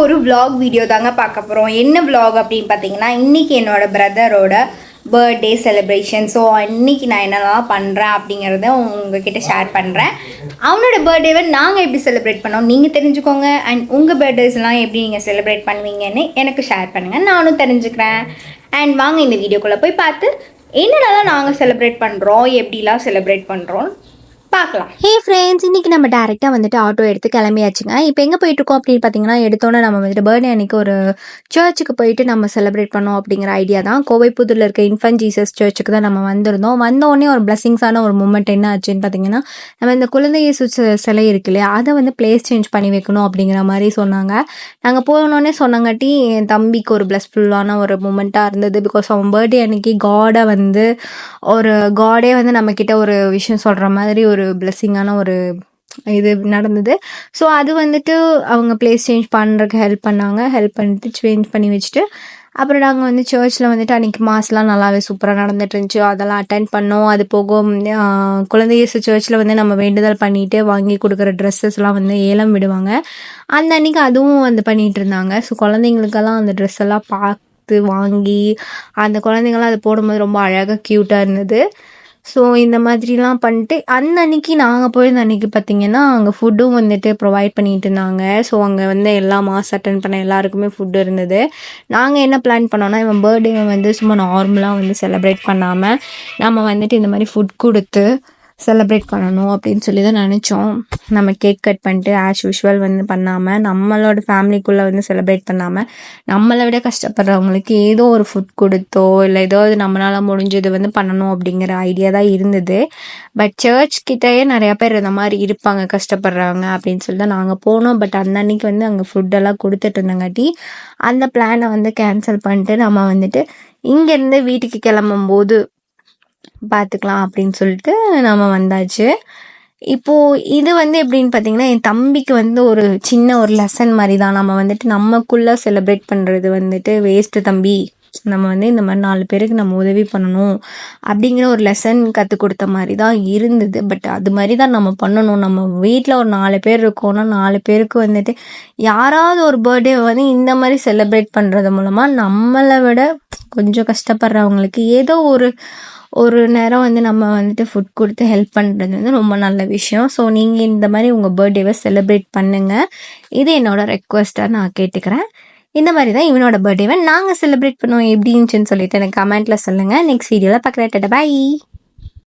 ஒரு vlog video தாங்க பார்க்க போகிறோம். என்ன vlog அப்படின்னு பார்த்தீங்கன்னா, இன்றைக்கி என்னோடய பிரதரோட பர்த்டே செலிப்ரேஷன். ஸோ இன்றைக்கி நான் என்னெல்லாம் பண்ணுறேன் அப்படிங்கிறத உங்ககிட்ட ஷேர் பண்ணுறேன். அவனோட பர்த்டேவை நாங்கள் எப்படி செலிப்ரேட் பண்ணோம் நீங்கள் தெரிஞ்சுக்கோங்க. அண்ட் உங்கள் பர்த்டேஸ்லாம் எப்படி நீங்கள் செலிப்ரேட் பண்ணுவீங்கன்னு எனக்கு ஷேர் பண்ணுங்கள், நானும் தெரிஞ்சுக்கிறேன். அண்ட் வாங்க இந்த வீடியோக்குள்ளே போய் பார்த்து என்னென்னலாம் நாங்கள் செலிப்ரேட் பண்ணுறோம், எப்படிலாம் செலிப்ரேட் பண்ணுறோம் பார்க்கலாம். ஹே ஃப்ரெண்ட்ஸ், இன்றைக்கி நம்ம டேரெக்டாக வந்துட்டு ஆட்டோ எடுத்து கிளம்பியாச்சுங்க. இப்போ எங்கே போயிட்டுருக்கோம் அப்படின்னு பார்த்தீங்கன்னா, எடுத்தோன்னே நம்ம வந்துட்டு பர்த்டே அன்றைக்கி ஒரு சர்ச்சுக்கு போயிட்டு நம்ம செலிப்ரேட் பண்ணோம் அப்படிங்கிற ஐடியா தான். கோவைப்புதூரில் இருக்க இன்ஃபன்ட் ஜீசஸ் சர்ச்சுக்கு தான் நம்ம வந்திருந்தோம். வந்தோடனே ஒரு பிளஸிங்ஸான ஒரு மூமெண்ட் என்ன ஆச்சுன்னு பார்த்தீங்கன்னா, நம்ம இந்த குழந்தை இயேசு சிலை இருக்கு இல்லையா, அதை வந்து பிளேஸ் சேஞ்ச் பண்ணி வைக்கணும் அப்படிங்கிற மாதிரி சொன்னாங்க. நாங்கள் போனோடனே சொன்னங்காட்டி என் தம்பிக்கு ஒரு பிளஸ்ஃபுல்லான ஒரு மூமெண்ட்டாக இருந்தது. பிகாஸ் அவன் பர்த்டே அன்றைக்கி காடே வந்து நம்மக்கிட்ட ஒரு விஷயம் சொல்கிற மாதிரி ஒரு பிளெஸ்ஸிங்கான ஒரு இது நடந்தது. ஸோ அது வந்துட்டு அவங்க பிளேஸ் சேஞ்ச் பண்ணுறதுக்கு ஹெல்ப் பண்ணாங்க. ஹெல்ப் பண்ணிட்டு சேஞ்ச் பண்ணி வச்சுட்டு அப்புறம் நாங்கள் வந்து சர்ச்சில் வந்துட்டு அன்றைக்கி மாஸ்லாம் நல்லாவே சூப்பராக நடந்துட்டு இருந்துச்சு. அதெல்லாம் அட்டென்ட் பண்ணோம். அது போக குழந்தை இயேசு சர்ச்சில் வந்து நம்ம வேண்டுதல் பண்ணிவிட்டு வாங்கி கொடுக்குற ட்ரெஸ்ஸஸ்லாம் வந்து ஏலம் விடுவாங்க. அந்த அன்றைக்கி அதுவும் வந்து பண்ணிகிட்டு இருந்தாங்க. ஸோ குழந்தைங்களுக்கெல்லாம் அந்த ட்ரெஸ் எல்லாம் பார்த்து வாங்கி அந்த குழந்தைங்களாம் அதை போடும்போது ரொம்ப அழகாக க்யூட்டாக இருந்தது. ஸோ இந்த மாதிரிலாம் பண்ணிட்டு அன்னைக்கு நாங்கள் போயிருந்த அன்றைக்கி பார்த்திங்கன்னா, அங்கே ஃபுட்டும் வந்துட்டு ப்ரொவைட் பண்ணிகிட்டு இருந்தாங்க. ஸோ அங்கே வந்து எல்லா மாஸ் அட்டன் பண்ண எல்லாருக்குமே ஃபுட்டு இருந்தது. நாங்கள் என்ன பிளான் பண்ணோன்னா, இவன் பர்த்டேவை வந்து சும்மா நார்மலாக வந்து செலிப்ரேட் பண்ணாமல் நம்ம வந்துட்டு இந்த மாதிரி ஃபுட் கொடுத்து செலிப்ரேட் பண்ணணும் அப்படின்னு சொல்லி தான் நினச்சோம். நம்ம கேக் கட் பண்ணிட்டு ஆஸ் யூஷுவல் வந்து பண்ணாமல், நம்மளோட ஃபேமிலிக்குள்ளே வந்து செலிப்ரேட் பண்ணாமல், நம்மளை விட கஷ்டப்படுறவங்களுக்கு ஏதோ ஒரு ஃபுட் கொடுத்தோ இல்லை ஏதாவது நம்மளால் முடிஞ்சது வந்து பண்ணணும் அப்படிங்கிற ஐடியா தான் இருந்தது. பட் சர்ச் கிட்டேயே நிறையா பேர் இந்த மாதிரி இருப்பாங்க கஷ்டப்படுறவங்க அப்படின்னு சொல்லி தான் நாங்கள் போனோம். பட் அந்த அன்னைக்கு வந்து அங்கே ஃபுட்டெல்லாம் கொடுத்துட்டு இருந்தங்காட்டி அந்த பிளானை வந்து கேன்சல் பண்ணிட்டு நம்ம வந்துட்டு இங்கேருந்து வீட்டுக்கு கிளம்பும்போது பார்த்துக்கலாம் அப்படின்னு சொல்லிட்டு நம்ம வந்தாச்சு. இப்போது இது வந்து எப்படின்னு பார்த்தீங்கன்னா, என் தம்பிக்கு வந்து ஒரு சின்ன ஒரு லெசன் மாதிரி தான். நம்ம வந்துட்டு நமக்குள்ளே செலிப்ரேட் பண்ணுறது வந்துட்டு வேஸ்ட்டு தம்பி, நம்ம வந்து இந்த மாதிரி 4 பேருக்கு நம்ம உதவி பண்ணணும் அப்படிங்கிற ஒரு லெசன் கற்றுக் கொடுத்த மாதிரி தான் இருந்தது. பட் அது மாதிரி தான் நம்ம பண்ணணும். நம்ம வீட்டில் ஒரு 4 பேர் இருக்கோன்னா 4 பேருக்கு வந்துட்டு யாராவது ஒரு பர்த்டே வந்து இந்த மாதிரி செலிப்ரேட் பண்ணுறது மூலமாக நம்மளை விட கொஞ்சம் கஷ்டப்படுறவங்களுக்கு ஏதோ ஒரு நேரம் வந்து நம்ம வந்துட்டு ஃபுட் கொடுத்து ஹெல்ப் பண்ணுறது வந்து ரொம்ப நல்ல விஷயம். ஸோ நீங்கள் இந்த மாதிரி உங்கள் பர்த்டேவை செலிப்ரேட் பண்ணுங்கள். இது என்னோட ரெக்வஸ்ட்டாக நான் கேட்டுக்கிறேன். இந்த மாதிரி தான் இவனோட பர்த்டேவை நாங்கள் செலிப்ரேட் பண்ணுவோம். எப்படி இருந்துச்சுன்னு சொல்லிட்டு எனக்கு கமெண்ட்டில் சொல்லுங்கள். நெக்ஸ்ட் வீடியோவில் பார்க்குறேன். பை.